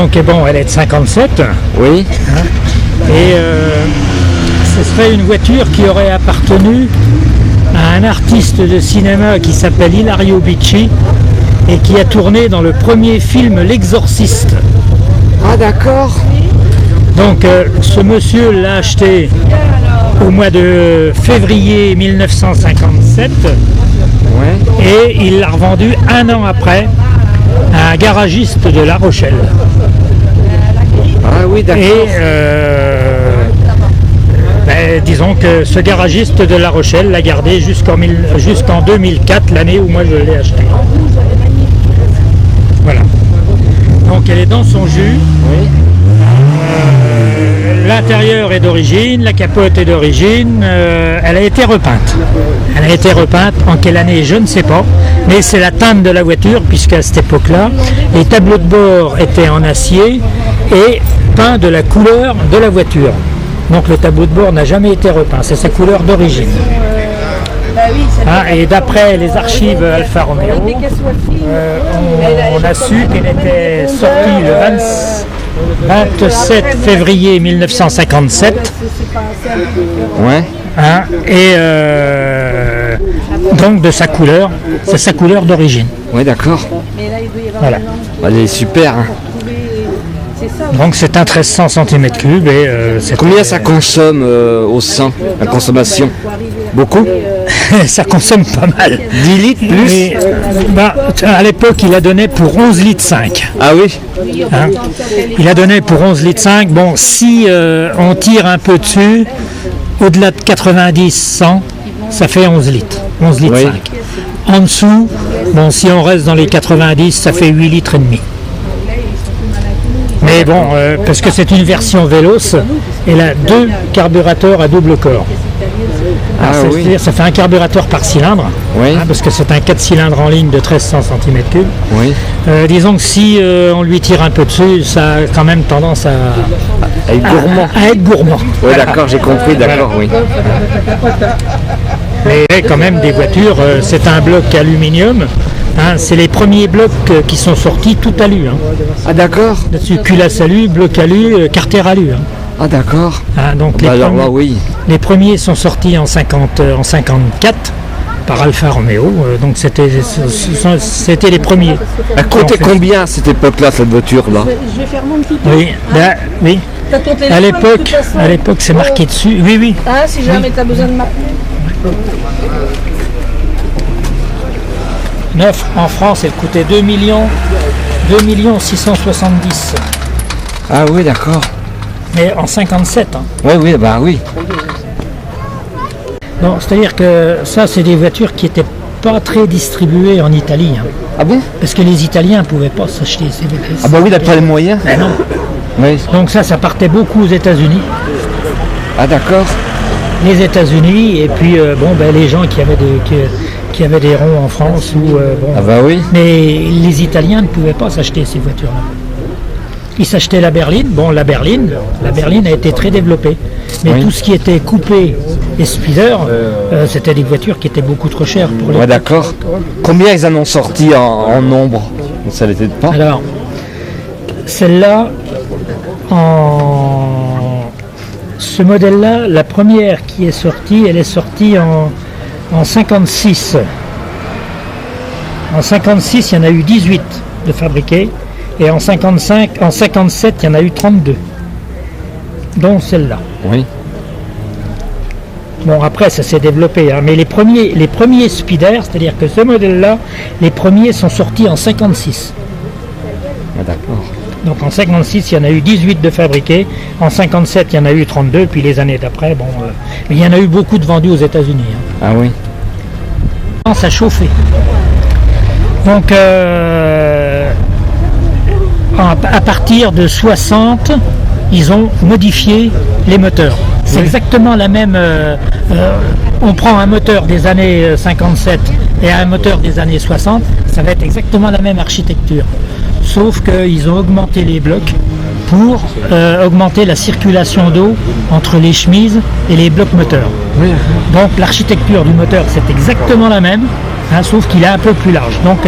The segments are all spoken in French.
Donc bon, elle est de 57. Oui. Et ce serait une voiture qui aurait appartenu à un artiste de cinéma qui s'appelle Ilario Bicci et qui a tourné dans le premier film L'Exorciste. Ah d'accord. Donc ce monsieur l'a acheté au mois de février 1957 et il l'a revendu un an après à un garagiste de La Rochelle. Ah oui, d'accord. Et disons que ce garagiste de La Rochelle l'a gardé jusqu'en 2004, l'année où moi je l'ai acheté. Voilà. Donc elle est dans son jus. Oui. L'intérieur est d'origine, la capote est d'origine, elle a été repeinte. Elle a été repeinte en quelle année, je ne sais pas, mais c'est la teinte de la voiture, puisqu'à cette époque-là, les tableaux de bord étaient en acier et peints de la couleur de la voiture. Donc le tableau de bord n'a jamais été repeint, c'est sa couleur d'origine. Et d'après les archives Alfa Romeo, on a su qu'elle était sortie le 27 février 1957. Ouais. Donc de sa couleur, c'est sa couleur d'origine. Oui, d'accord. Voilà. Elle est super. Hein. Donc c'est un 1300 cm3 et combien ça consomme au 100, la consommation? Beaucoup. Ça consomme pas mal. 10 litres plus. Et, à l'époque, il a donné pour 11 litres 5. Ah oui. Il a donné pour 11 litres 5. Bon, si on tire un peu dessus, au-delà de 90-100, ça fait 11 litres. 11 litres 5. En dessous, bon, si on reste dans les 90, ça fait 8 litres et demi. Mais bon, parce que c'est une version Veloce, elle a 2 carburateurs à double corps. C'est-à-dire ça fait un carburateur par cylindre, parce que c'est un 4 cylindres en ligne de 1300 cm3. Disons que si on lui tire un peu dessus, ça a quand même tendance à être gourmand. À être gourmand. Oui, d'accord, j'ai compris, d'accord, oui. Mais quand même des voitures, c'est un bloc aluminium. C'est les premiers blocs qui sont sortis tout alu. Ah d'accord. Là-dessus, culasse alu, bloc alu, carter alu. Ah d'accord. Donc les premiers sont sortis en 54 par Alfa Romeo. Donc c'était les premiers. Elle coûtait combien à cette époque-là, cette voiture-là? Je vais faire mon petit peu. Oui. À l'époque, c'est marqué dessus. Oui. Ah, si jamais tu as besoin de m'appeler. Neuf en France, elle coûtait 2 670. Ah oui, d'accord. Mais en 57. Oui, bah oui. Non, c'est-à-dire que ça, c'est des voitures qui n'étaient pas très distribuées en Italie. Ah bon? Parce que les Italiens ne pouvaient pas s'acheter ces voitures. Ah bah oui, il n'a pas les moyens. Ben non. Oui. Donc ça partait beaucoup aux États-Unis. Ah d'accord. Les États-Unis et puis les gens qui avaient des ronds en France Ah bah oui. Mais les Italiens ne pouvaient pas s'acheter ces voitures-là. Ils s'achetaient la berline. Bon, la berline a été très développée. Mais tout ce qui était coupé et speeder, c'était des voitures qui étaient beaucoup trop chères pour les. Ouais, d'accord. Combien ils en ont sorti en nombre? Ça l'était pas. Alors, celle-là, ce modèle-là, la première qui est sortie, elle est sortie en 56. En 56, il y en a eu 18 de fabriqués. Et en 57, il y en a eu 32. Dont celle-là. Oui. Bon, après, ça s'est développé. Mais les premiers speeders, c'est-à-dire que ce modèle-là, les premiers sont sortis en 56. Ah, d'accord. Donc en 56, il y en a eu 18 de fabriqués. En 57, il y en a eu 32. Puis les années d'après, mais il y en a eu beaucoup de vendus aux États-Unis. Ah oui. Ça chauffait. Donc à partir de 60, ils ont modifié les moteurs. C'est exactement la même. On prend un moteur des années 57 et un moteur des années 60, ça va être exactement la même architecture. Sauf qu'ils ont augmenté les blocs pour augmenter la circulation d'eau entre les chemises et les blocs moteurs. Donc l'architecture du moteur, c'est exactement la même, sauf qu'il est un peu plus large. Donc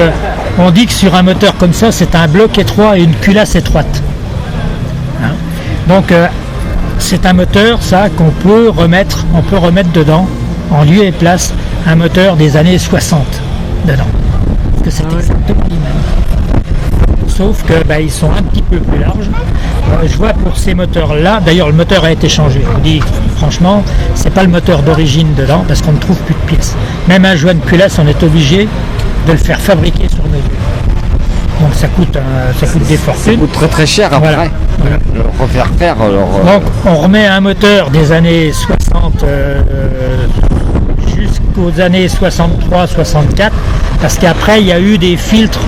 on dit que sur un moteur comme ça, c'est un bloc étroit et une culasse étroite. Donc c'est un moteur, ça, qu'on peut remettre, dedans, en lieu et place, un moteur des années 60 dedans. Parce que c'est exactement les mêmes. Sauf que ils sont un petit peu plus larges. Je vois pour ces moteurs-là, d'ailleurs le moteur a été changé. Je vous dis franchement, c'est pas le moteur d'origine dedans parce qu'on ne trouve plus de pièces. Même un joint de culasse, on est obligé de le faire fabriquer sur mesure. Donc ça coûte des fortunes. Ça coûte très très cher après. Voilà. Le refaire faire. Donc on remet un moteur des années 60 jusqu'aux années 63-64 parce qu'après il y a eu des filtres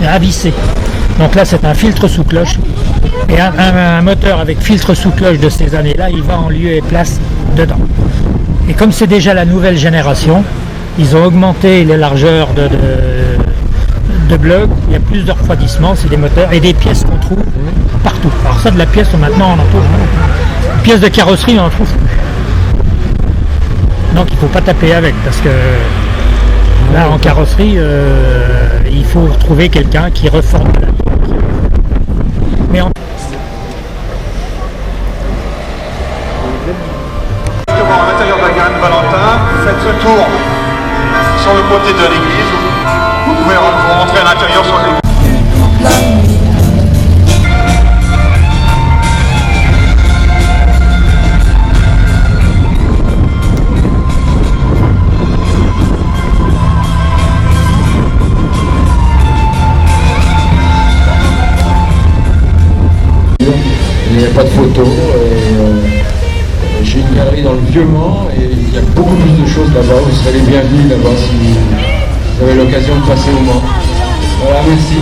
à visser. Donc là c'est un filtre sous cloche. Et un moteur avec filtre sous cloche de ces années-là, il va en lieu et place dedans. Et comme c'est déjà la nouvelle génération, ils ont augmenté les largeurs de blocs, il y a plus de refroidissement, c'est des moteurs et des pièces qu'on trouve partout. Alors ça de la pièce, maintenant on en trouve. Une pièce de carrosserie, on en trouve plus. Donc il ne faut pas taper avec parce que là en carrosserie, il faut trouver quelqu'un qui reforme la pièce. Mais à l'intérieur de la Garenne Valentin, faites ce tour sur le côté de l'église. Vous pouvez rentrer à l'intérieur sur l'église. Il n'y a pas de photos. J'ai une galerie dans le Vieux-Mans et il y a beaucoup plus de choses là-bas. Vous serez les bienvenus là-bas si vous avez l'occasion de passer au Mans. Voilà, merci.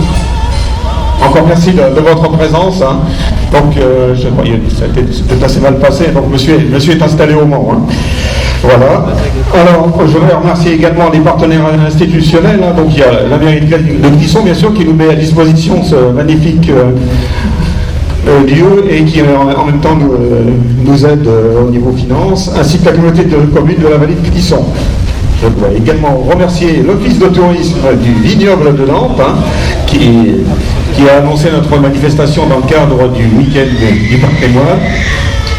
Encore merci de votre présence. Hein. Donc, je croyais que c'était assez mal passé. Donc, monsieur est installé au Mans. Hein. Voilà. Alors, je voudrais remercier également les partenaires institutionnels. Hein. Donc, il y a la mairie de Clisson, bien sûr, qui nous met à disposition ce magnifique lieu et qui en même temps nous aide au niveau finance, ainsi que la communauté de communes de la vallée de Clisson. Je dois également remercier l'office de tourisme du vignoble de Lampes, hein, qui a annoncé notre manifestation dans le cadre du week-end du patrimoine.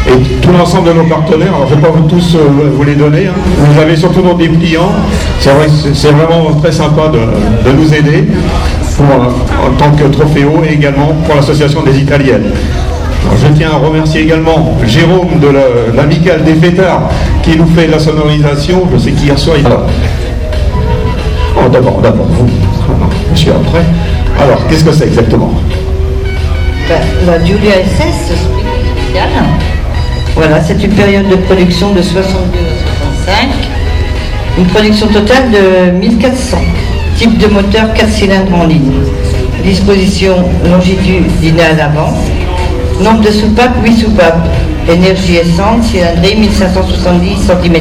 Et tout l'ensemble de nos partenaires, alors je ne vais pas tous vous les donner, hein. Vous avez surtout nos dépliants, c'est vrai que c'est vraiment très sympa de nous aider en tant que Trofeo et également pour l'association des Italiennes. Alors, je tiens à remercier également Jérôme de l'amicale des fêtards qui nous fait la sonorisation. Je sais qu'hier soir il a... Oh, d'abord vous, monsieur après. Alors, qu'est-ce que c'est exactement? La Giulia SS spéciale. Voilà, c'est une période de production de 62 à 65. Une production totale de 1400. Type de moteur 4 cylindres en ligne. Disposition longitudinale avant. Nombre de soupapes, 8 soupapes. Énergie essence, cylindrée 1570 cm3.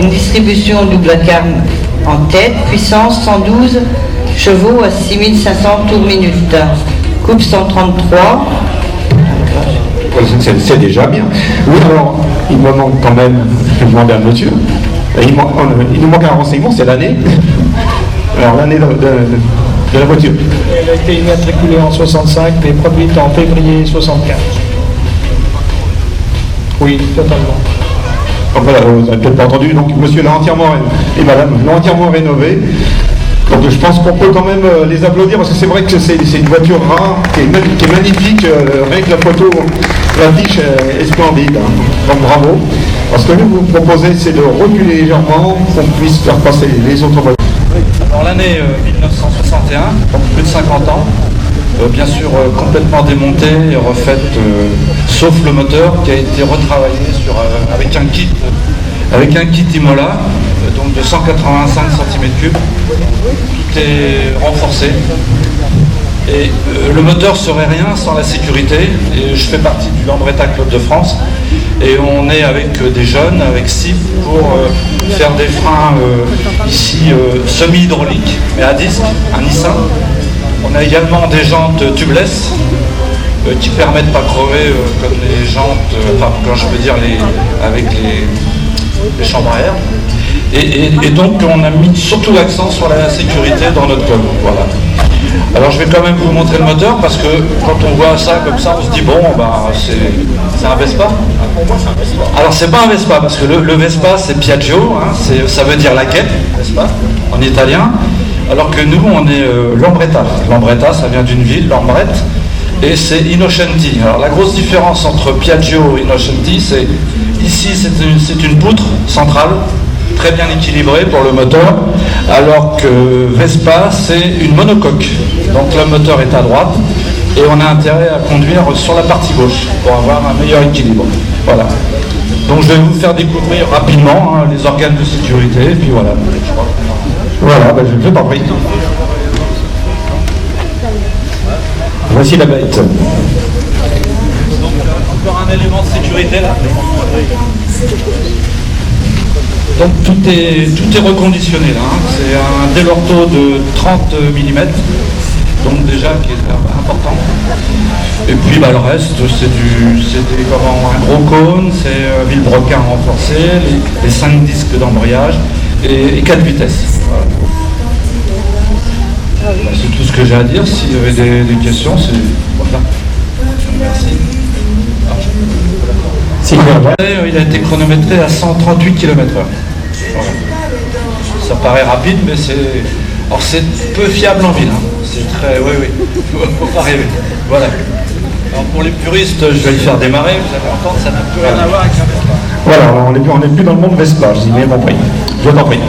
Une distribution double carme en tête. Puissance 112 chevaux à 6500 tours minute. Coupe 133. C'est déjà bien. Oui, alors, il me manque quand même, je vais demander à monsieur, il nous manque un renseignement, c'est l'année. Alors, l'année de la voiture. Elle a été immatriculée en 65 et produite en février 64. Oui, totalement. Donc voilà, vous n'avez peut-être pas entendu, donc monsieur l'a entièrement, et madame l'ont entièrement rénové. Donc je pense qu'on peut quand même les applaudir parce que c'est vrai que c'est une voiture rare, qui est magnifique, rien que la photo, l'affiche est splendide. Hein. Donc bravo. Parce que nous vous proposez, c'est de reculer légèrement pour qu'on puisse faire passer les autres voitures. Alors l'année 1961, donc plus de 50 ans, bien sûr complètement démontée et refaite, sauf le moteur qui a été retravaillé avec un kit Imola, donc de 185 cm3. Tout est renforcé. Et le moteur serait rien sans la sécurité. Et je fais partie du Lambretta Club de France. Et on est avec des jeunes, avec SIP, pour faire des freins ici semi-hydrauliques, mais à disque, un Nissan. On a également des jantes tubeless qui permettent de pas crever comme les jantes, enfin quand je peux dire avec les chambres à air. Et donc on a mis surtout l'accent sur la sécurité dans notre club. Voilà. Alors je vais quand même vous montrer le moteur parce que quand on voit ça comme ça, on se dit bon, bah, c'est un Vespa. Alors c'est pas un Vespa parce que le Vespa c'est Piaggio, hein, ça veut dire la quête, Vespa, en italien. Alors que nous on est Lambretta. Lambretta ça vient d'une ville, Lambrette, et c'est Innocenti. Alors la grosse différence entre Piaggio et Innocenti, c'est ici c'est une poutre centrale, très bien équilibré pour le moteur, alors que Vespa c'est une monocoque. Donc le moteur est à droite et on a intérêt à conduire sur la partie gauche pour avoir un meilleur équilibre. Voilà. Donc je vais vous faire découvrir rapidement hein, les organes de sécurité et puis voilà. Voilà, ben je t'en prie. Voici la bête. Encore un élément de sécurité là. Donc tout est reconditionné là, hein. C'est un Dell'Orto de 30 mm, donc déjà qui est important. Et puis bah, le reste c'est un gros cône, c'est vilebrequin renforcé, les 5 disques d'embrayage et 4 vitesses. Voilà. Bah, c'est tout ce que j'ai à dire. S'il y avait des questions, c'est voilà. Merci. Il a été chronométré à 138 km/h. Voilà. Ça paraît rapide, mais c'est peu fiable en ville. Hein. C'est très, oui, faut pas rêver. Voilà. Alors pour les puristes, je vais le faire démarrer. Vous allez entendre, ça n'a plus rien à voir avec un Vespa. Voilà, on n'est plus dans le monde Vespa, je dis bien compris. Je t'en prie.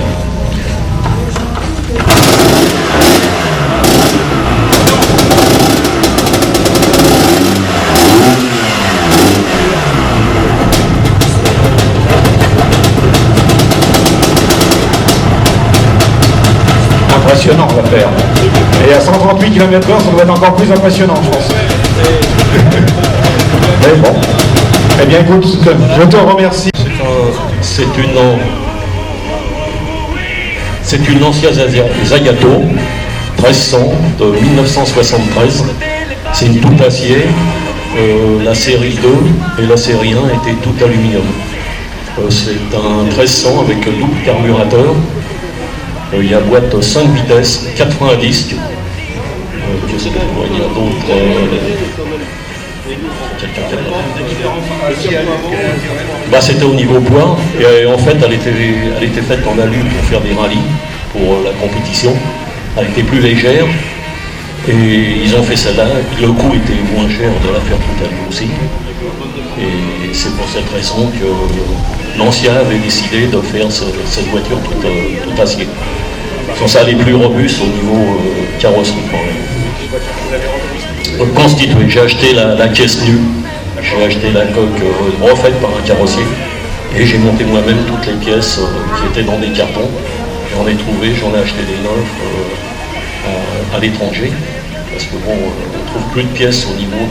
Impressionnant l'affaire. Et à 138 km/h, ça doit être encore plus impressionnant, je pense. Mais bon. Eh bien écoute, je te remercie. C'est une Lancia Zagato 1300 de 1973. C'est une toute acier. La série 2 et la série 1 étaient toutes aluminium. C'est un 1300 avec double carburateur. Il y a boîte 5 vitesses, 80 disques. Qu'est-ce qu'il y a d'autre bah, c'était au niveau poids. Et en fait, elle était faite en alu pour faire des rallyes, pour la compétition. Elle était plus légère. Et ils ont fait celle-là. Le coût était moins cher de la faire toute alu aussi. Et c'est pour cette raison que l'ancien avait décidé de faire cette voiture toute acier. Ça allait plus robuste au niveau carrosserie quand même. Constitué, j'ai acheté la caisse nue, j'ai acheté la coque refaite par un carrossier et j'ai monté moi-même toutes les pièces qui étaient dans des cartons. J'en ai trouvé, j'en ai acheté des neuves à l'étranger parce que bon, on ne trouve plus de pièces au niveau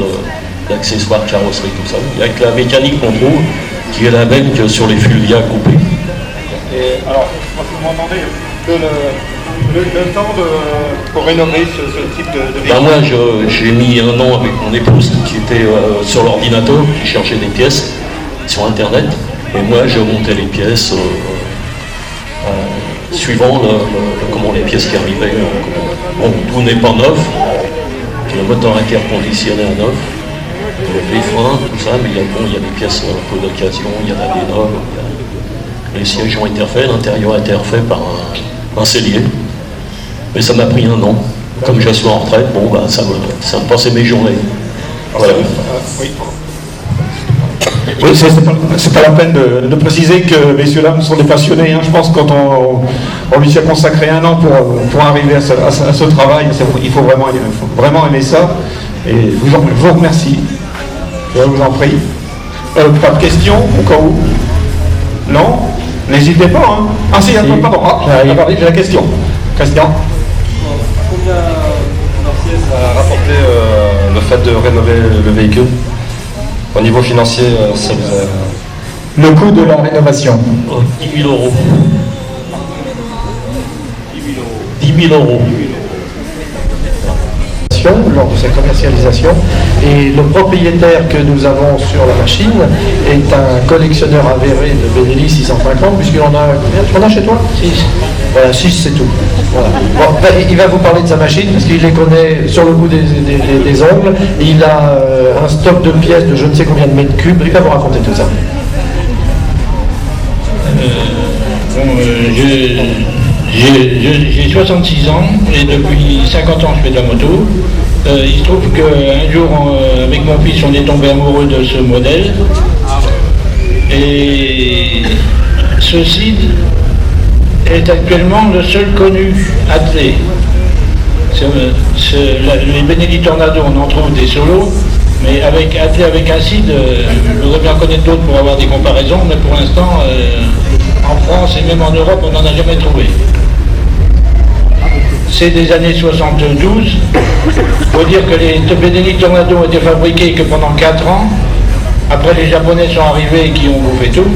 d'accessoires carrosserie, tout ça. Il y a que la mécanique qu'on trouve qui est la même que sur les Fulvia coupés. Et alors, vous m'entendez le temps pour rénover ce type de véhicule? Ben moi, j'ai mis un an avec mon épouse qui était sur l'ordinateur, qui cherchait des pièces sur Internet. Et moi, je montais les pièces suivant les pièces qui arrivaient. Bon, tout n'est pas neuf. Le moteur interconditionné à neuf. Les freins, tout ça, mais il y a des pièces un peu d'occasion, il y en a des neuves. Les sièges ont été refaits, l'intérieur a été refait par un sellier. Mais ça m'a pris un an. Comme je suis en retraite, bon, bah, ça me passait mes journées. Voilà. Oui, c'est pas la peine de préciser que messieurs dames sont des passionnés. Hein. Je pense que quand on lui a consacré un an pour arriver à ce travail, il faut vraiment aimer ça. Et je vous remercie. Je vous en prie. Pas de questions au cas où? Non? N'hésitez pas. Hein. Ah si, pardon. J'ai la question. Christian? Combien financier ça a rapporté le fait de rénover le véhicule? Au niveau financier, ça vous a... Le coût de la rénovation? 10 000 euros. 10 000 euros. lors de sa commercialisation. Et le propriétaire que nous avons sur la machine est un collectionneur avéré de Benelli 650, puisqu'il en a combien? Tu en as chez toi? 6. Voilà, 6 c'est tout. Voilà. Bon, ben, il va vous parler de sa machine, parce qu'il les connaît sur le bout des ongles. Et il a un stock de pièces de je ne sais combien de mètres cubes. Il va vous raconter tout ça. J'ai 66 ans et depuis 50 ans je fais de la moto. Il se trouve qu'un jour avec mon fils on est tombé amoureux de ce modèle et ce CID est actuellement le seul connu attelé. Les Benelli Tornado on en trouve des solos, mais attelé avec un CID, je voudrais bien connaître d'autres pour avoir des comparaisons, mais pour l'instant en France et même en Europe on n'en a jamais trouvé. C'est des années 72. Il faut dire que les Benelli Tornado ont été fabriqués que pendant 4 ans. Après, les Japonais sont arrivés et qui ont bouffé tout.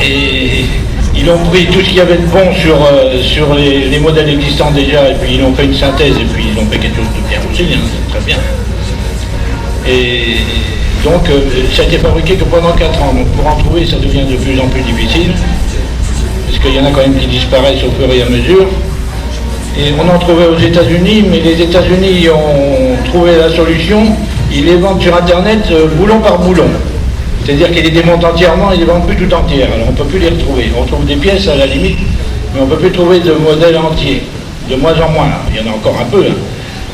Et ils ont pris tout ce qu'il y avait de bon sur les modèles existants déjà, et puis ils ont fait une synthèse, et puis ils ont fait quelque chose de bien aussi, hein, c'est très bien. Et donc, ça a été fabriqué que pendant 4 ans. Donc, pour en trouver, ça devient de plus en plus difficile. Parce qu'il y en a quand même qui disparaissent au fur et à mesure. Et on en trouvait aux États-Unis, mais les États-Unis ont trouvé la solution. Ils les vendent sur Internet boulon par boulon. C'est-à-dire qu'ils les démontent entièrement, ils les vendent plus tout entières. Alors on ne peut plus les retrouver. On trouve des pièces à la limite, mais on ne peut plus trouver de modèles entiers. De moins en moins. Il y en a encore un peu. Hein.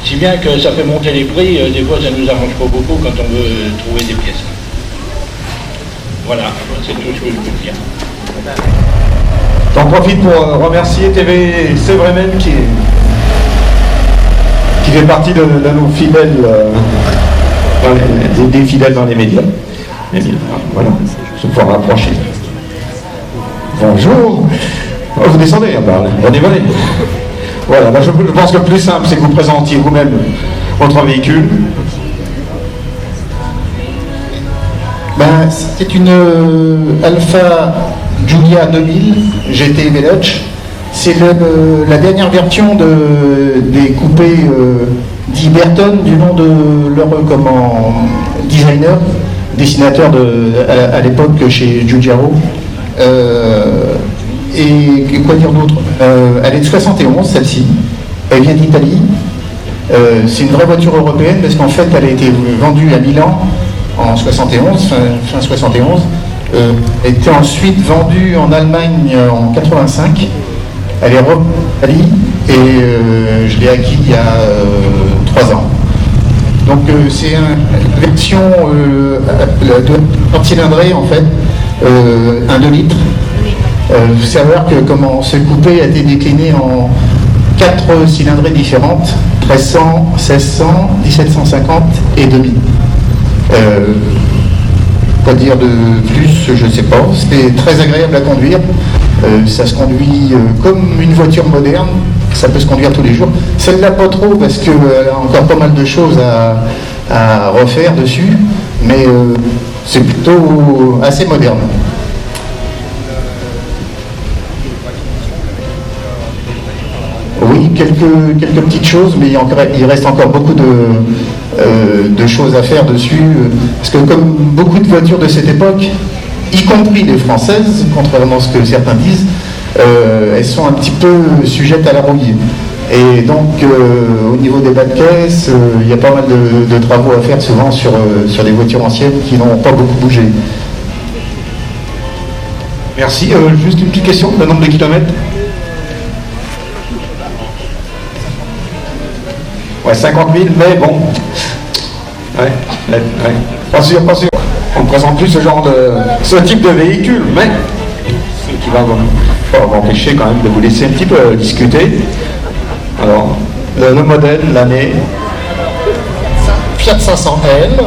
Si bien que ça fait monter les prix. Des fois, ça ne nous arrange pas beaucoup quand on veut trouver des pièces. Voilà, c'est tout ce que je peux dire. J'en profite pour remercier TV Sévremen qui fait partie de nos fidèles, des fidèles dans les médias. Voilà, je vais pouvoir rapprocher. Bonjour. Oh, vous descendez, on est volé. Voilà, ben je pense que le plus simple, c'est que vous présentiez vous-même votre véhicule. Ben, c'est une Alfa Giulia 2000 GT Veloce. C'est la dernière version des coupés dits Burton, du nom de leur designer, dessinateur à l'époque chez Giugiaro. Et quoi dire d'autre, elle est de 71, celle-ci. Elle vient d'Italie. C'est une vraie voiture européenne parce qu'en fait, elle a été vendue à Milan en 71, fin 71. Elle était ensuite vendue en Allemagne en 85. Elle est revenue en Italie et je l'ai acquis il y a 3 ans. Donc c'est une version de cylindrée en fait, un 2 litres. Il faut savoir que ce coupé a été décliné en 4 cylindrées différentes, 1300, 1600, 1750 et 2000. Quoi dire de plus, je ne sais pas. C'était très agréable à conduire. Ça se conduit comme une voiture moderne. Ça peut se conduire tous les jours. Celle-là pas trop parce qu'elle a encore pas mal de choses à refaire dessus. Mais c'est plutôt assez moderne. Oui, quelques petites choses, mais il reste encore beaucoup de choses à faire dessus. Parce que comme beaucoup de voitures de cette époque, y compris les françaises, contrairement à ce que certains disent, elles sont un petit peu sujettes à la rouille. Et donc, au niveau des bas de caisse, il y a pas mal de travaux à faire souvent sur des voitures anciennes qui n'ont pas beaucoup bougé. Merci. Juste une petite question, le nombre de kilomètres? Ouais, 50 000, mais bon. Ouais. Pas sûr. On ne présente plus ce type de véhicule, mais ce qui va vous empêcher quand même de vous laisser un petit peu discuter. Alors, le modèle, l'année. Fiat 500L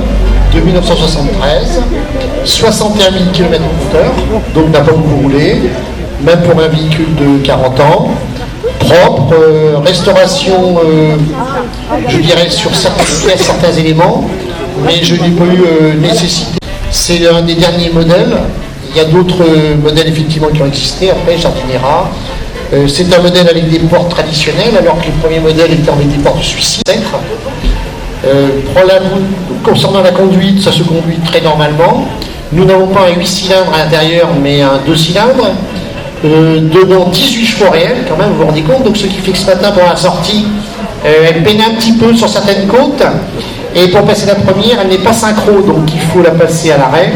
de 1973, 61 000 km moteur, donc n'a pas beaucoup roulé, même pour un véhicule de 40 ans. Propre, restauration, je dirais, sur certaines pièces, certains éléments, mais je n'ai pas eu nécessité. C'est un des derniers modèles. Il y a d'autres modèles effectivement qui ont existé, après Jardinera, C'est un modèle avec des portes traditionnelles, alors que les premiers modèles étaient avec des portes suicidaires. Concernant la conduite, ça se conduit très normalement. Nous n'avons pas un 8 cylindres à l'intérieur, mais un 2 cylindres. Dedans 18 chevaux réels, quand même, vous vous rendez compte. Donc ce qui fait que ce matin, pendant la sortie, elle peinait un petit peu sur certaines côtes. Et pour passer la première, elle n'est pas synchro, donc il faut la passer à l'arrêt.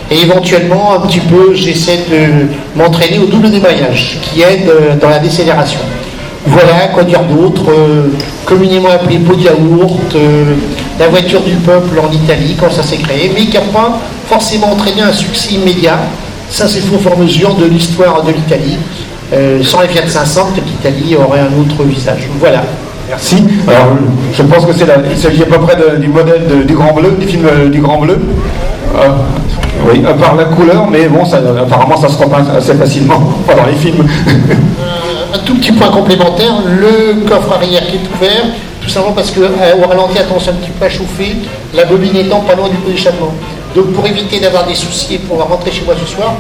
Et éventuellement, un petit peu, j'essaie de m'entraîner au double débrayage, qui aide dans la décélération. Voilà, quoi dire d'autre, communément appelé pot de yaourt, la voiture du peuple en Italie, quand ça s'est créé, mais qui n'a pas forcément entraîné un succès immédiat. Ça, c'est faux fur et à mesure de l'histoire de l'Italie. Sans les Fiat 500, peut-être l'Italie aurait un autre visage. Voilà. Merci. Alors, je pense que il s'agit à peu près du modèle du Grand Bleu, du film du Grand Bleu. Oui, à part la couleur, mais bon, apparemment, ça se repeint assez facilement pendant les films. Un tout petit point complémentaire, le coffre arrière qui est ouvert, tout simplement parce qu'au ralenti, attention un petit peu à chauffer, la bobine étant pas loin du pot d'échappement. Donc pour éviter d'avoir des soucis et pouvoir rentrer chez moi ce soir,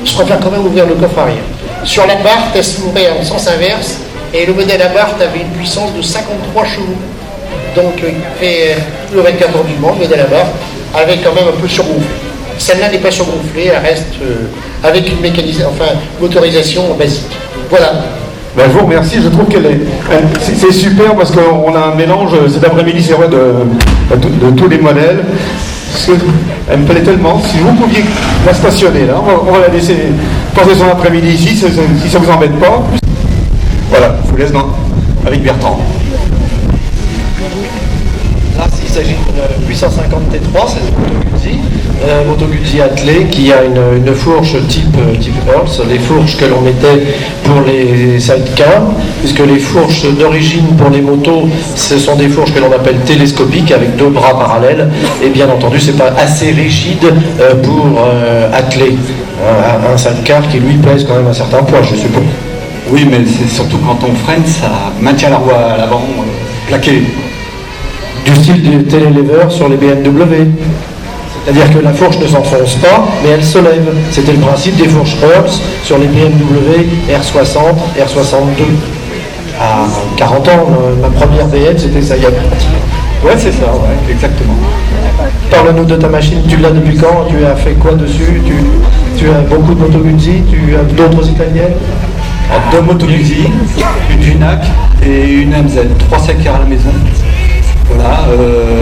je préfère quand même ouvrir le coffre arrière. Sur la Barthes, elle s'ouvrait en sens inverse, et le modèle Abarth avait une puissance de 53 chevaux. Donc il fait le 24 heures du Mans, le modèle Abarth, avec quand même un peu surgonflé. Celle-là n'est pas surgonflée, elle reste avec une motorisation basique. Voilà. Ben, je vous remercie, je trouve c'est super parce qu'on a un mélange cet après-midi, c'est vrai, de tous les modèles. Elle me plaît tellement. Si vous pouviez la stationner là, on va la laisser passer son après-midi ici, si ça vous embête pas. Voilà, je vous laisse avec Bertrand. Là, il s'agit d'une 850 T3, c'est une Moto Guzzi attelée qui a une fourche type Earls, les fourches que l'on mettait pour les sidecars, puisque les fourches d'origine pour les motos, ce sont des fourches que l'on appelle télescopiques avec 2 bras parallèles, et bien entendu, c'est pas assez rigide pour atteler un sidecar qui lui pèse quand même un certain poids, je suppose. Oui, mais c'est surtout quand on freine, ça maintient la roue à l'avant plaquée. Du style des télélever sur les BMW. C'est-à-dire que la fourche ne s'enfonce pas, mais elle se lève. C'était le principe des fourches Earls sur les BMW R60, R62. À 40 ans, ma première VM, c'était ça. Ouais, c'est ça, ouais, exactement. Parle-nous de ta machine, tu l'as depuis quand? Tu as fait quoi dessus? Tu as beaucoup de Moto Guzzi? Tu as d'autres italiennes? 2 Moto Guzzi, une Junac et une MZ, 3 7 à la maison. Voilà,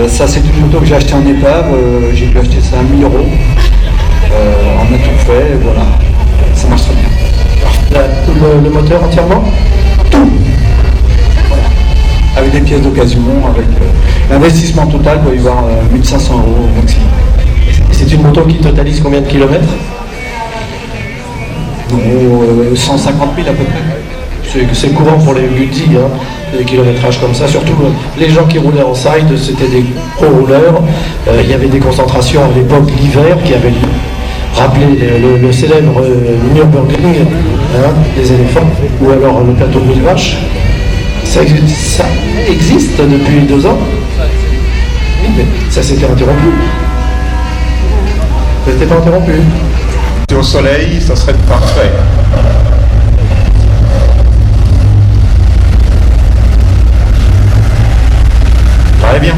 ça c'est une moto que j'ai achetée en épave, j'ai dû acheter ça à 1000 €. On a tout fait, voilà, ça marche très bien. Le moteur entièrement? Tout. Voilà. Avec des pièces d'occasion, avec l'investissement total doit y avoir 1500 € au maximum. C'est une moto qui totalise combien de kilomètres? 150 000 à peu près. C'est courant pour les Guzzi, hein, des kilométrages comme ça. Surtout les gens qui roulaient en side, c'était des gros rouleurs. Il y avait des concentrations à l'époque l'hiver qui avaient rappelé le célèbre Nürburgring, hein, des éléphants, ou alors le plateau de 1000 vaches. Ça existe depuis 2 ans. Oui, mais ça s'était interrompu. Ça s'était pas interrompu. Au soleil, ça serait parfait. Très bien.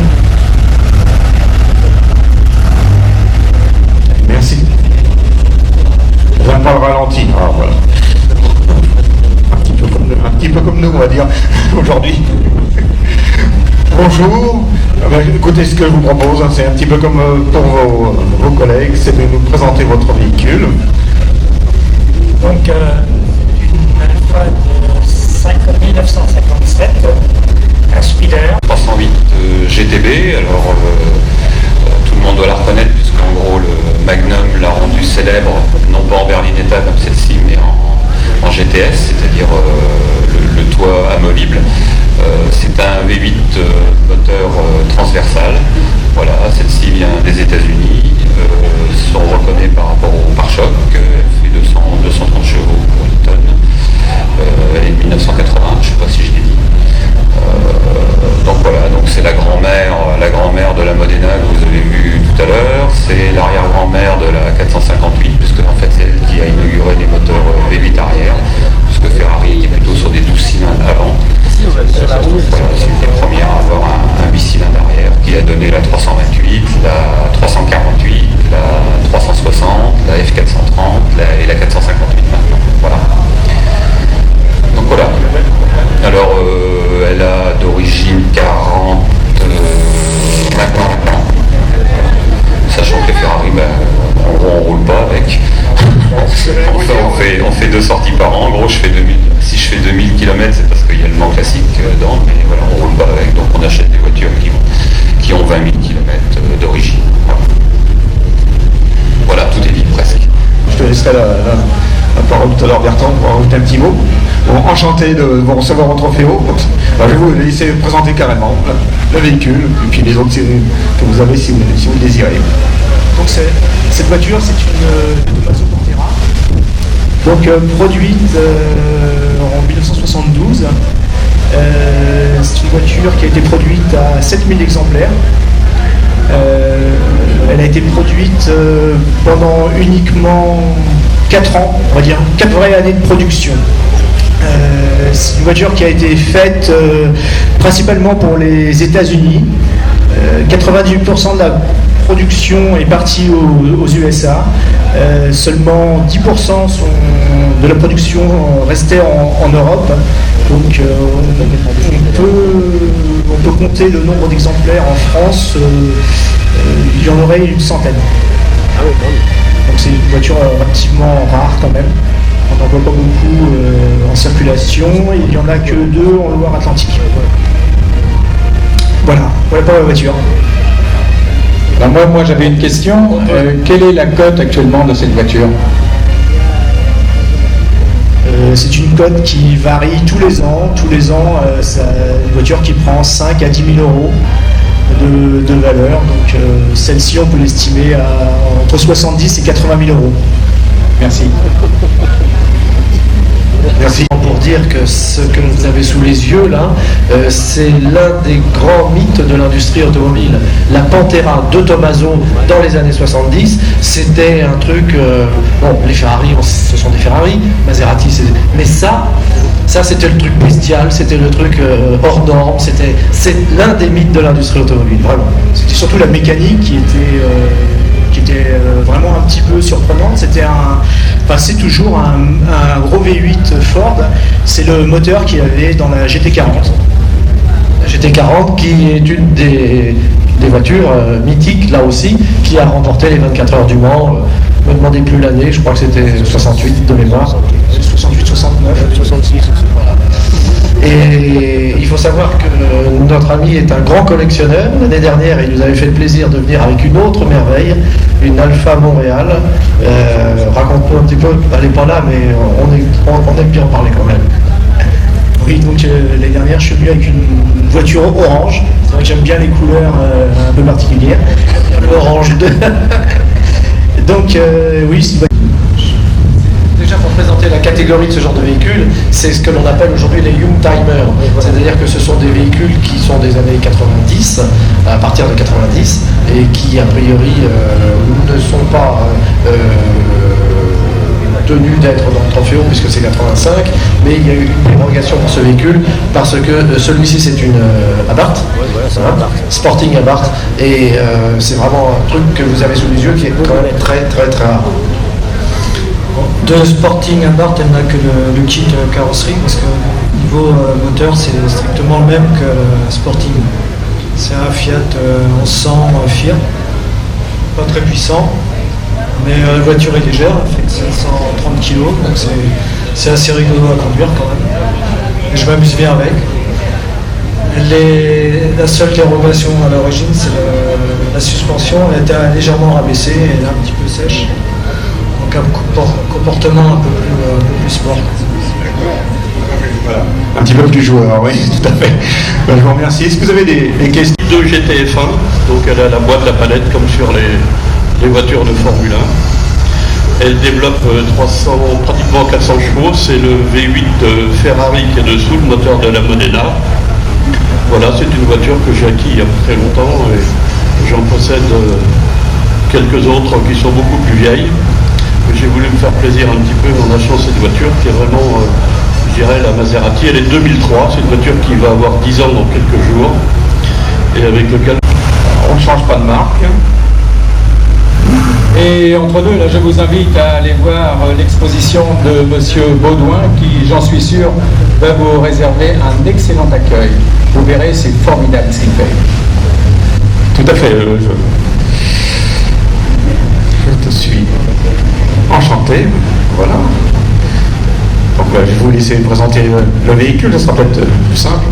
Merci. J'aime pas le ralenti. Ah, voilà. Un petit peu comme nous, on va dire, aujourd'hui. Bonjour. Écoutez, ce que je vous propose, c'est un petit peu comme pour vos collègues, c'est de nous présenter votre véhicule. Donc, une Alfa de 1957, un speeder. 308 GTB, alors tout le monde doit la reconnaître puisqu'en gros le Magnum l'a rendu célèbre, non pas en berlinetta comme celle-ci, mais en GTS, c'est-à-dire le toit amovible. C'est un V8 moteur transversal. Voilà, celle-ci vient des États-Unis. On reconnaît par rapport au pare-choc, elle fait 230 chevaux pour une tonne. Elle est de 1980, je ne sais pas si je l'ai dit. Donc voilà, donc c'est la grand-mère de la Modena que vous avez vue tout à l'heure. C'est l'arrière-grand-mère de la 458, puisque en fait c'est elle qui a inauguré les moteurs V8 arrière. puisque Ferrari était plutôt sur des 12 cylindres avant. Voilà, c'est une des premières à avoir un 8 cylindres arrière qui a donné la 328, la 348, la 360, la F430 et la 458 maintenant. Voilà. Donc voilà. Alors elle a d'origine 40 maintenant. Sachant que les Ferrari, on roule pas avec. on fait 2 sorties par an. En gros, si je fais 2000 km, c'est parce qu'il y a le Mans classique dedans, mais voilà, on roule pas avec. Donc on achète des voitures qui ont 20 000 km d'origine. Voilà, tout est dit presque. Je te laisserai la parole tout à l'heure, Bertrand, pour rajouter un petit mot. Bon, enchanté de vous recevoir en Trofeo. Je vais vous laisser présenter carrément le véhicule et puis les autres que vous avez si vous le désirez. Donc cette voiture, c'est une Tommaso Pantera, donc produite en 1972. C'est une voiture qui a été produite à 7000 exemplaires. Elle a été produite pendant uniquement 4 ans, on va dire, 4 vraies années de production. C'est une voiture qui a été faite principalement pour les États-Unis. 98% de la production est partie aux USA. Seulement 10% de la production restait en Europe. Donc on peut compter le nombre d'exemplaires en France. Il y en aurait une centaine. Donc c'est une voiture relativement rare quand même. On n'en voit pas beaucoup en circulation. Il n'y en a que 2 en Loire-Atlantique. Voilà pour la voiture. Alors moi j'avais une question. Quelle est la cote actuellement de cette voiture? C'est une cote qui varie tous les ans. C'est une voiture qui prend 5 à 10 000 euros de valeur. Donc celle-ci, on peut l'estimer à entre 70 et 80 000 euros. Merci. Merci. Pour dire que ce que vous avez sous les yeux là, c'est l'un des grands mythes de l'industrie automobile. La Pantera de Tommaso dans les années 70, c'était un truc. Bon, les Ferrari, ce sont des Ferrari, Maserati, mais ça c'était le truc bestial, c'était le truc hors norme, c'est l'un des mythes de l'industrie automobile, vraiment. C'était surtout la mécanique qui était vraiment un petit peu surprenante. C'est toujours un gros V8 Ford. C'est le moteur qu'il y avait dans la GT40. La GT40 qui est une des voitures mythiques, là aussi, qui a remporté les 24 heures du Mans. Ne me demandez plus l'année, je crois que c'était 68 de mémoire. 68, 69, 66, voilà. Et il faut savoir que notre ami est un grand collectionneur. L'année dernière, il nous avait fait le plaisir de venir avec une autre merveille, une Alfa Montréal. Raconte-nous un petit peu, elle n'est pas là, mais on aime bien en parler quand même. Oui, donc l'année dernière, je suis venu avec une voiture orange. C'est vrai que j'aime bien les couleurs un peu particulières. L'orange de... Donc oui, c'est... Déjà pour présenter la catégorie de ce genre de véhicule, c'est ce que l'on appelle aujourd'hui les Youngtimers. C'est-à-dire que ce sont des véhicules qui sont des années 90, à partir de 90, et qui a priori ne sont pas tenus d'être dans le Trofeo puisque c'est 85, mais il y a eu une dérogation pour ce véhicule parce que celui-ci c'est une Abarth, Sporting Abarth, et c'est vraiment un truc que vous avez sous les yeux qui est quand même très très très rare. De Sporting Abarth, elle n'a que le kit carrosserie parce que niveau moteur c'est strictement le même que la Sporting. C'est un Fiat 1100 FIA, pas très puissant, mais la voiture est légère, elle fait 730 kg, donc c'est assez rigolo à conduire quand même. Et je m'amuse bien avec. La seule dérogation à l'origine, c'est la suspension. Elle était légèrement rabaissée, elle est un petit peu sèche. Donc un comportement un peu plus sport. Voilà. Un petit peu plus joueur, oui, tout à fait. Ben, je vous remercie. Est-ce que vous avez des questions? De GTF1, donc elle a la boîte, la palette comme sur les voitures de Formule 1. Elle développe pratiquement 400 chevaux. C'est le V8 de Ferrari qui est dessous, le moteur de la Modena. Voilà, c'est une voiture que j'ai acquis il y a très longtemps et j'en possède quelques autres qui sont beaucoup plus vieilles. J'ai voulu me faire plaisir un petit peu en achetant cette voiture qui est vraiment dirais la Maserati, elle est 2003, c'est une voiture qui va avoir 10 ans dans quelques jours, et avec lequel On ne change pas de marque. Et entre deux, là, je vous invite à aller voir l'exposition de Monsieur Baudouin qui, j'en suis sûr, va vous réserver un excellent accueil. Vous verrez, c'est formidable ce qu'il fait. Tout à fait. Je te suis enchanté. Voilà. Donc je vais vous laisser présenter le véhicule, ça sera peut-être plus simple.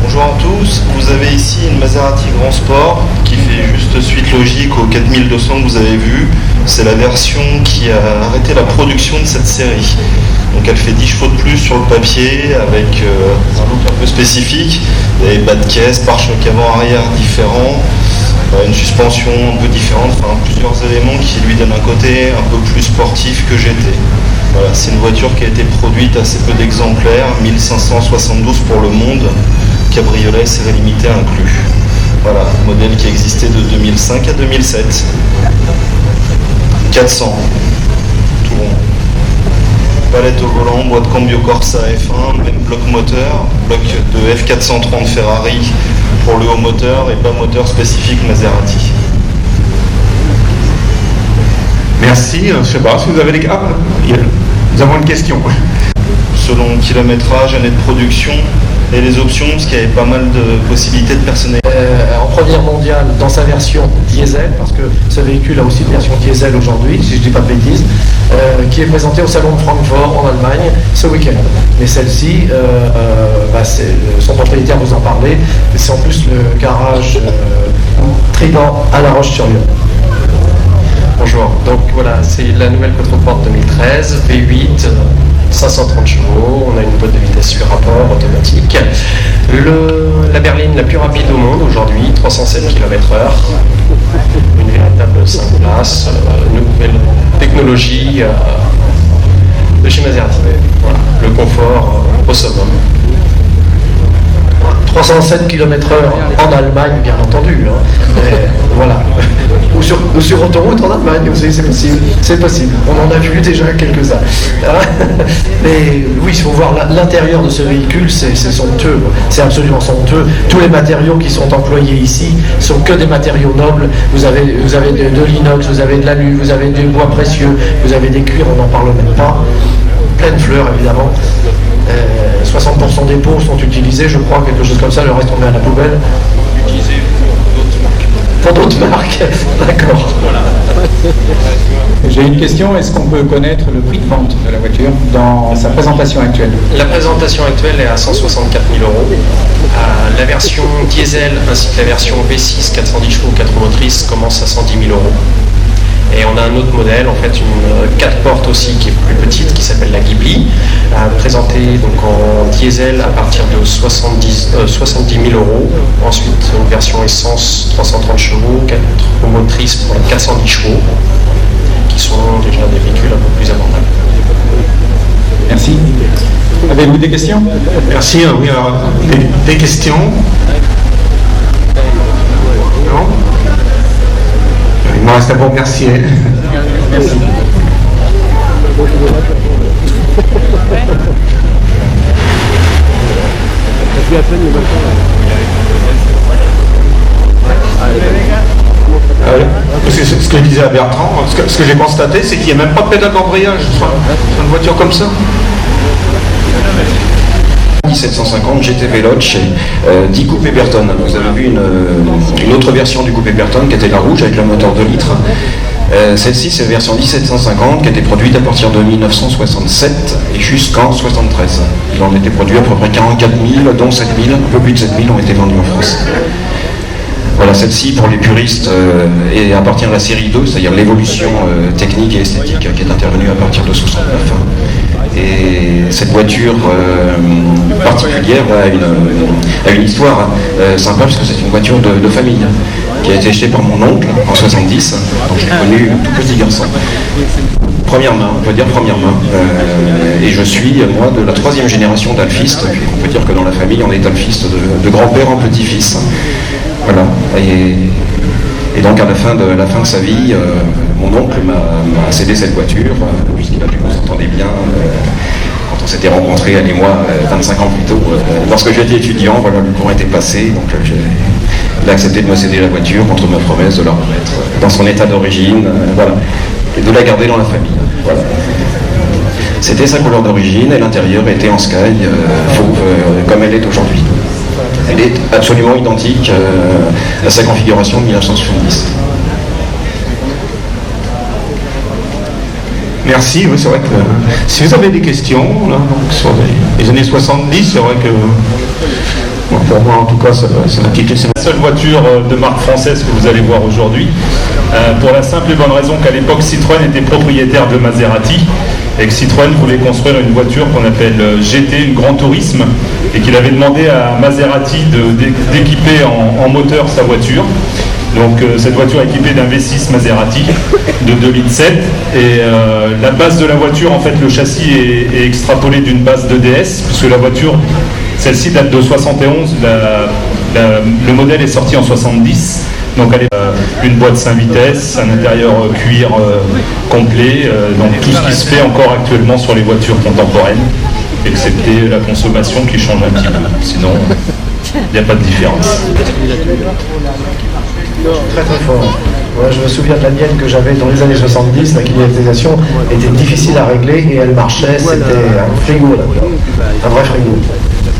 Bonjour à tous, vous avez ici une Maserati Grand Sport qui fait juste suite logique au 4200 que vous avez vu. C'est la version qui a arrêté la production de cette série. Donc elle fait 10 chevaux de plus sur le papier avec un look un peu spécifique, des bas de caisse, pare-chocs avant-arrière différents, une suspension un peu différente, enfin plusieurs éléments qui lui donnent un côté un peu plus sportif que GT. Voilà, c'est une voiture qui a été produite à assez peu d'exemplaires, 1572 pour le monde. Cabriolet série limitée inclus. Voilà, modèle qui existait de 2005 à 2007. 400, tout rond. Palette au volant, boîte Cambio Corsa F1, même bloc moteur, bloc de F430 Ferrari pour le haut moteur et bas moteur spécifique Maserati. Merci, je ne sais pas si vous avez des cas. Nous avons une question. Selon kilométrage, année de production et les options, parce qu'il y avait pas mal de possibilités de personnel. En première mondiale, dans sa version diesel, parce que ce véhicule a aussi une version diesel aujourd'hui, si je ne dis pas de bêtises, qui est présentée au salon de Francfort en Allemagne ce week-end. Mais celle-ci, son propriétaire vous en parlait, c'est en plus le garage Trident à La Roche-sur-Yon. Bonjour, donc voilà, c'est la nouvelle Quattroporte 2013, V8, 530 chevaux, on a une boîte de vitesse sur rapport automatique. La berline la plus rapide au monde aujourd'hui, 307 km/h, une véritable 5 places, nouvelle technologie de chez Maserati. Voilà, le confort au summum. 307 km/h en Allemagne, bien entendu. Voilà. Ou sur autoroute en Allemagne aussi, c'est possible. C'est possible. On en a vu déjà quelques-uns. Mais oui, il faut voir l'intérieur de ce véhicule, c'est somptueux. C'est absolument somptueux. Tous les matériaux qui sont employés ici sont que des matériaux nobles. Vous avez de l'inox, vous avez de l'alu, vous avez des bois précieux, vous avez des cuirs, on n'en parle même pas. Pleine fleurs, évidemment. 60% des pots sont utilisés, je crois, quelque chose comme ça, le reste on met à la poubelle. Utilisé pour d'autres marques. D'accord. Voilà. J'ai une question, est-ce qu'on peut connaître le prix de vente de la voiture dans sa présentation actuelle? La présentation actuelle est à 164 000 €. La version diesel ainsi que la version V6 410 chevaux 4 motrices commence à 110 000 €. Et on a un autre modèle, en fait une 4 portes aussi qui est plus petite, qui s'appelle la Ghibli, présentée donc en diesel à partir de 70 000 €. Ensuite une version essence 330 chevaux, 4 motrices pour les 410 chevaux, qui sont déjà des véhicules un peu plus abordables. Merci. Avez-vous des questions? Merci, oui, alors, des questions? Non? Il me reste à vous remercier. Merci. Ce que je disais à Bertrand, ce que j'ai constaté, c'est qu'il n'y a même pas de pédale d'embrayage sur une voiture comme ça. 1750 GT Veloce et 10 coupé Berton. Vous avez vu une autre version du coupé Berton qui était la rouge avec le moteur 2 litres. Celle-ci, c'est la version 1750 qui a été produite à partir de 1967 et jusqu'en 73. Il en était produit à peu près 44 000, dont 7 000, un peu plus de 7 000 ont été vendus en France. Voilà, celle-ci, pour les puristes, appartient à la série 2, c'est-à-dire l'évolution technique et esthétique qui est intervenue à partir de 69. Et cette voiture particulière a une histoire sympa, parce que c'est une voiture de famille qui a été achetée par mon oncle en 70, donc je l'ai connu tout petit garçon. Première main, on peut dire première main. Et je suis, moi, de la 3e génération d'alfistes. On peut dire que dans la famille, on est alfiste de grand-père en petit-fils. Voilà. Et Et donc à la fin de sa vie, mon oncle m'a cédé cette voiture, puisqu'il a vu qu'on s'entendait bien. Quand on s'était rencontrés, elle et moi, 25 ans plus tôt, lorsque j'étais étudiant, voilà, le courant était passé, donc il a accepté de me céder la voiture contre ma promesse de la remettre dans son état d'origine, voilà, et de la garder dans la famille. Voilà. C'était sa couleur d'origine et l'intérieur était en sky, fauve, comme elle est aujourd'hui. Elle est absolument identique à sa configuration de 1970. Merci, oui, c'est vrai que si vous avez des questions là, donc, sur les années 70, c'est vrai que bon, pour moi en tout cas, c'est la seule voiture de marque française que vous allez voir aujourd'hui, pour la simple et bonne raison qu'à l'époque Citroën était propriétaire de Maserati et que Citroën voulait construire une voiture qu'on appelle GT, une Grand Tourisme, et qu'il avait demandé à Maserati d'équiper en moteur sa voiture. Donc cette voiture est équipée d'un V6 Maserati de 2,7 litres et la base de la voiture, en fait le châssis est extrapolé d'une base de DS, puisque la voiture, celle-ci date de 71, le modèle est sorti en 70, donc elle est une boîte 5 vitesses, un intérieur cuir complet, donc tout ce qui se fait encore actuellement sur les voitures contemporaines, excepté la consommation qui change un petit peu, sinon il n'y a pas de différence. Très très fort. Ouais, je me souviens de la mienne que j'avais dans les années 70, la climatisation était difficile à régler et elle marchait, c'était un frigo là-dedans, un vrai frigo.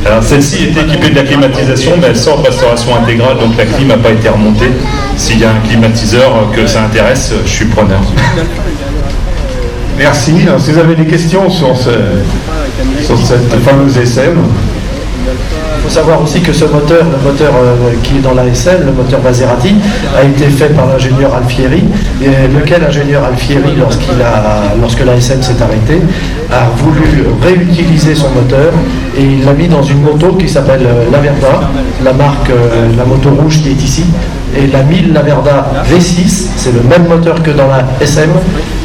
Alors celle-ci était équipée de la climatisation, mais elle sort de restauration intégrale, donc la clim n'a pas été remontée. S'il y a un climatiseur que ça intéresse, je suis preneur. Merci. Alors, si vous avez des questions sur cette fameuse SM. Il faut savoir aussi que ce moteur, le moteur qui est dans la SM, le moteur Maserati, a été fait par l'ingénieur Alfieri, lequel ingénieur Alfieri, lorsque la SM s'est arrêtée, a voulu réutiliser son moteur et il l'a mis dans une moto qui s'appelle Laverda, la marque, la moto rouge qui est ici, et la 1000 Laverda V6, c'est le même moteur que dans la SM.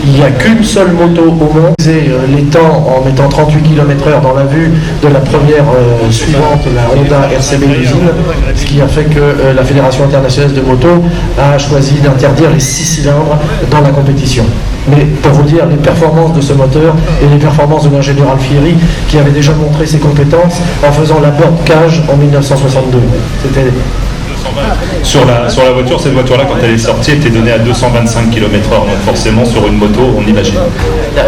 Il n'y a qu'une seule moto au monde. Les temps en mettant 38 km/h dans la vue de la première suivante, la Honda RCB d'usine, ce qui a fait que la Fédération internationale de moto a choisi d'interdire les 6 cylindres dans la compétition. Mais pour vous dire les performances de ce moteur et les performances de l'ingénieur Alfieri qui avait déjà montré ses compétences en faisant la board cage en 1962. C'était Sur la voiture, cette voiture-là, quand elle est sortie, était donnée à 225 km/h. Donc forcément, sur une moto, on imagine.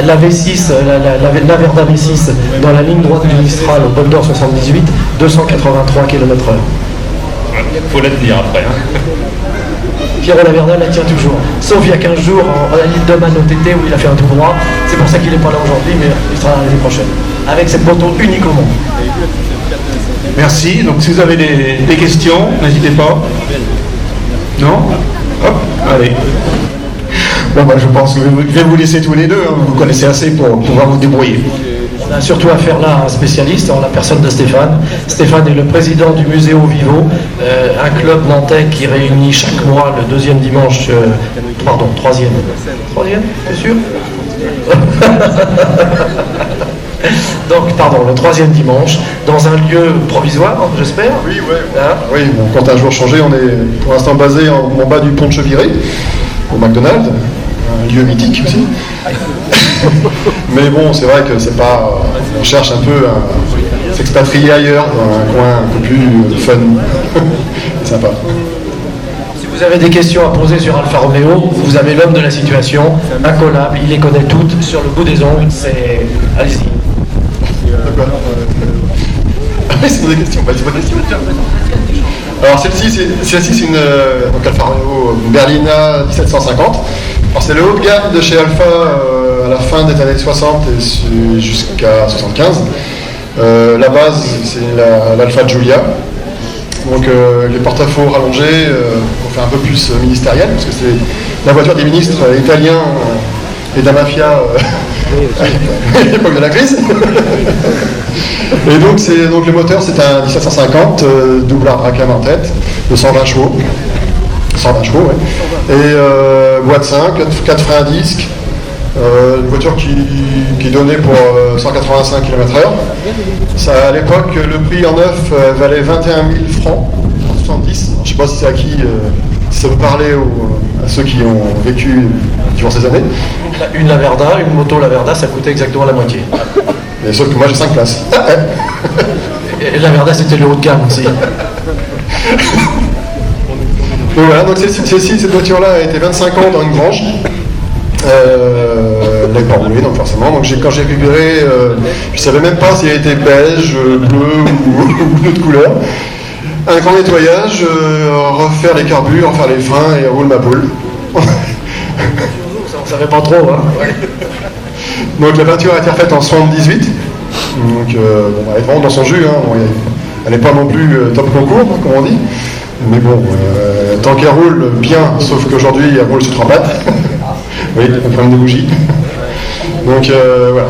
La V6, la Verda V6, dans la ligne droite du Mistral au Bol d'Or 78, 283 km/h. Faut la tenir après. Pierrot Laverda la tient toujours. Sauf il y a 15 jours, à la ligne de Man au TT, où il a fait un tout droit. C'est pour ça qu'il n'est pas là aujourd'hui, mais il sera l'année prochaine. Avec cette moto unique au monde. Merci. Donc si vous avez des questions, n'hésitez pas. Non? Hop, allez. Bon, bah, je pense que je vais vous laisser tous les deux. Hein. Vous connaissez assez pour pouvoir vous débrouiller. On a surtout affaire là à un spécialiste, en la personne de Stéphane. Stéphane est le président du Museo Vivo, un club nantais qui réunit chaque mois le deuxième dimanche, troisième, t'es sûr? Donc, le troisième dimanche, dans un lieu provisoire, j'espère. Oui, ouais. Hein? Oui, bon, quand un jour changé, on est pour l'instant basé en bas du pont de Cheviré, au McDonald's, un lieu mythique aussi. Mais bon, c'est vrai que c'est pas. On cherche un peu à s'expatrier ailleurs, dans un coin un peu plus fun. C'est sympa. Si vous avez des questions à poser sur Alfa Romeo, vous avez l'homme de la situation, incollable, il les connaît toutes sur le bout des ongles, c'est. Allez-y. C'est des questions, vas-y, bonne question. Alors celle-ci c'est une Alfa Romeo Berlina 1750. Alors c'est le haut de gamme de chez Alfa à la fin des années 60 et jusqu'à 75. La base c'est l'Alfa Giulia. Donc les porte-à-faux rallongés pour faire un peu plus ministériel, parce que c'est la voiture des ministres italiens et de la mafia à l'époque de la crise. Et donc le moteur c'est un 1750 double arbre à cam en tête de 120 chevaux. 120 chevaux, ouais. Et boîte 5, 4 freins à disque. Une voiture qui donnait pour 185 km/h. À l'époque, le prix en neuf valait 21 000 francs, en 70. Alors, je ne sais pas si c'est acquis si ça peut parler à ceux qui ont vécu durant ces années. Une Laverda, une moto Laverda, ça coûtait exactement la moitié. Et sauf que moi j'ai 5 places. Et Laverda c'était le haut de gamme aussi. Donc voilà, donc cette voiture-là a été 25 ans dans une grange. Elle n'est pas roulée, donc forcément. Donc quand j'ai récupéré, je ne savais même pas si elle était beige, bleu ou d'une autre couleur. Un grand nettoyage, refaire les carbures, refaire les freins et roule ma poule. On ne savait pas trop, hein. Donc la peinture a été refaite en 78. Donc elle est vraiment dans son jus. Hein. Bon, elle n'est pas non plus top concours, hein, comme on dit. Mais bon, tant qu'elle roule bien, sauf qu'aujourd'hui elle roule sur 3 pattes. Oui, un problème de bougie. Donc voilà.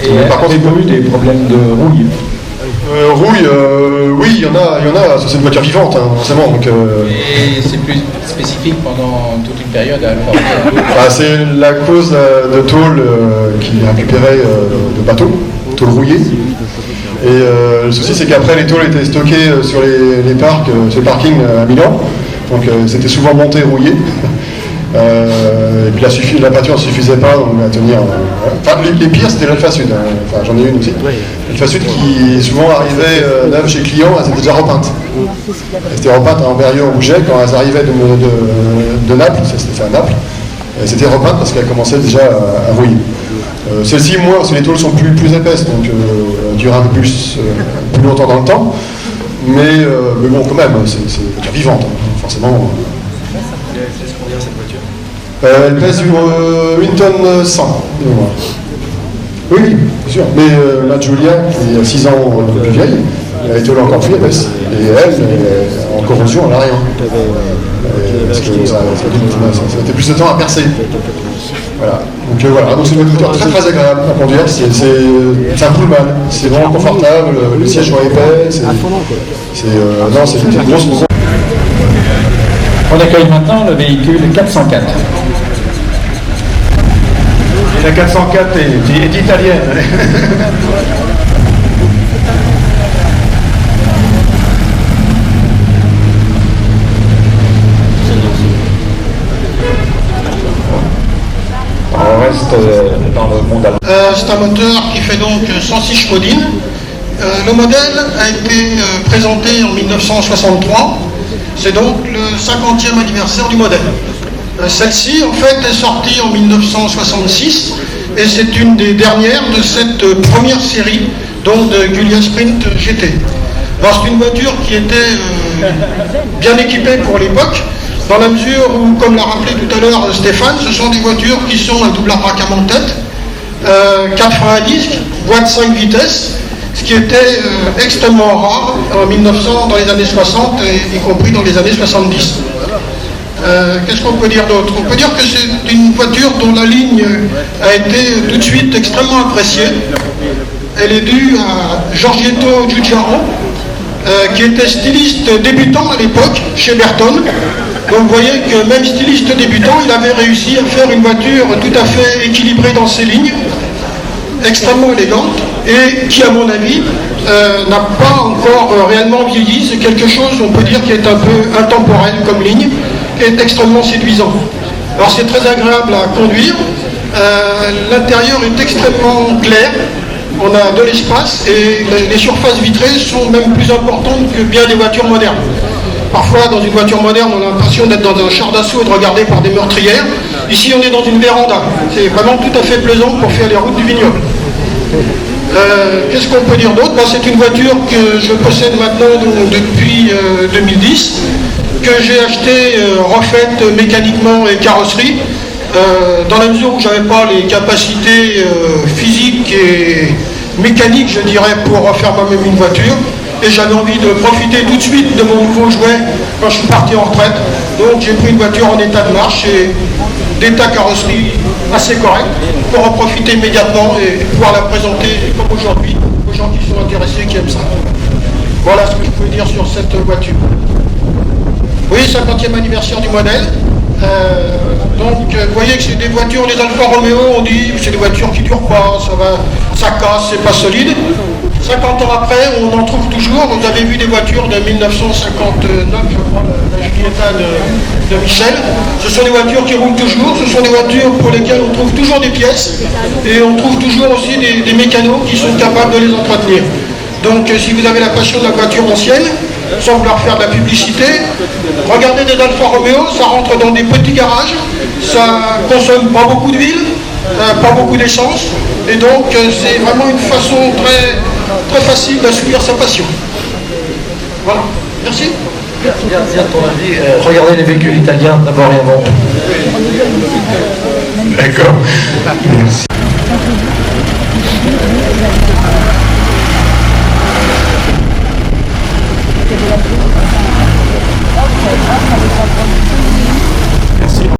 Et par contre, il y a eu des problèmes de rouille. Oui, il y en a. C'est une voiture vivante, hein, forcément. Donc, Et c'est plus spécifique pendant toute une période à Alfa Romeo. c'est la cause de tôle qui est récupérée de bateaux, tôle rouillée. Et le souci, c'est qu'après, les tôles étaient stockées sur les parcs, sur les parkings à Milan. Donc c'était souvent monté, rouillé. Et puis la peinture ne suffisait pas donc, à tenir. Enfin, les pires, c'était l'Alpha Sud. Hein. Enfin, j'en ai une aussi. L'Alpha Sud qui souvent arrivait neuve chez client, elles étaient déjà repeintes. Elles étaient repeintes en Berrieux, en Bouget. Quand elles arrivaient de Naples, ça s'était fait à Naples, elles étaient repeintes parce qu'elles commençaient déjà à rouiller. Celles-ci, moins, parce que les tôles sont plus épaisses, donc durent un peu plus longtemps dans le temps. Mais bon, quand même, c'est une voiture vivante, hein, forcément. Elle pèse une tonne 100. Oui, bien sûr. Mais la Giulia, qui a 6 ans plus vieille, elle est encore plus épaisse. Et elle, en corrosion, elle n'a rien. Parce que ça mettait plus de temps à percer. Voilà. Donc voilà, donc c'est une voiture très très agréable à conduire. C'est un pullman. C'est vraiment confortable. Les sièges sont épais. C'est une grosse. On accueille maintenant le véhicule 404. Et la 404 est italienne. On reste dans le monde allemand. C'est un moteur qui fait donc 106 chevaux-dines. Le modèle a été présenté en 1963. C'est donc le 50e anniversaire du modèle. Celle-ci, en fait, est sortie en 1966 et c'est une des dernières de cette première série, donc de Giulia Sprint GT. Alors, c'est une voiture qui était bien équipée pour l'époque, dans la mesure où, comme l'a rappelé tout à l'heure Stéphane, ce sont des voitures qui sont à double abracament de tête, 4 freins à disque, boîte 5 vitesses, ce qui était extrêmement rare en 1900, dans les années 60, y compris dans les années 70. Qu'est-ce qu'on peut dire d'autre? On peut dire que c'est une voiture dont la ligne a été tout de suite extrêmement appréciée. Elle est due à Giorgetto Giugiaro, qui était styliste débutant à l'époque chez Bertone. Donc vous voyez que même styliste débutant, il avait réussi à faire une voiture tout à fait équilibrée dans ses lignes, extrêmement élégante, et qui, à mon avis, n'a pas encore réellement vieilli. C'est quelque chose, on peut dire, qui est un peu intemporel comme ligne, qui est extrêmement séduisant. Alors c'est très agréable à conduire. L'intérieur est extrêmement clair. On a de l'espace et les surfaces vitrées sont même plus importantes que bien des voitures modernes. Parfois, dans une voiture moderne, on a l'impression d'être dans un char d'assaut et de regarder par des meurtrières. Ici, on est dans une véranda. C'est vraiment tout à fait plaisant pour faire les routes du vignoble. Qu'est-ce qu'on peut dire d'autre? C'est une voiture que je possède maintenant depuis 2010, que j'ai achetée refaite mécaniquement et carrosserie, dans la mesure où je n'avais pas les capacités physiques et mécaniques, je dirais, pour refaire moi-même une voiture. Et j'avais envie de profiter tout de suite de mon nouveau jouet quand je suis parti en retraite. Donc j'ai pris une voiture en état de marche et d'état carrosserie assez correct pour en profiter immédiatement et pouvoir la présenter comme aujourd'hui aux gens qui sont intéressés, qui aiment ça. Voilà ce que je peux dire sur cette voiture. Oui, 50e anniversaire du modèle. Donc vous voyez que c'est des voitures, les Alfa Romeo, on dit c'est des voitures qui ne durent pas, ça casse, c'est pas solide. 50 ans après, on en trouve toujours. Vous avez vu des voitures de 1959, je crois, la Giulietta de Michel. Ce sont des voitures qui roulent toujours, ce sont des voitures pour lesquelles on trouve toujours des pièces et on trouve toujours aussi des mécanos qui sont capables de les entretenir. Donc si vous avez la passion de la voiture ancienne, sans vouloir faire de la publicité, regardez des Alfa Romeo, ça rentre dans des petits garages, ça consomme pas beaucoup d'huile, pas beaucoup d'essence, et donc c'est vraiment une façon très, très facile d'assouvir sa passion. Voilà, merci. Bien ton avis. Regardez les véhicules italiens d'abord et avant.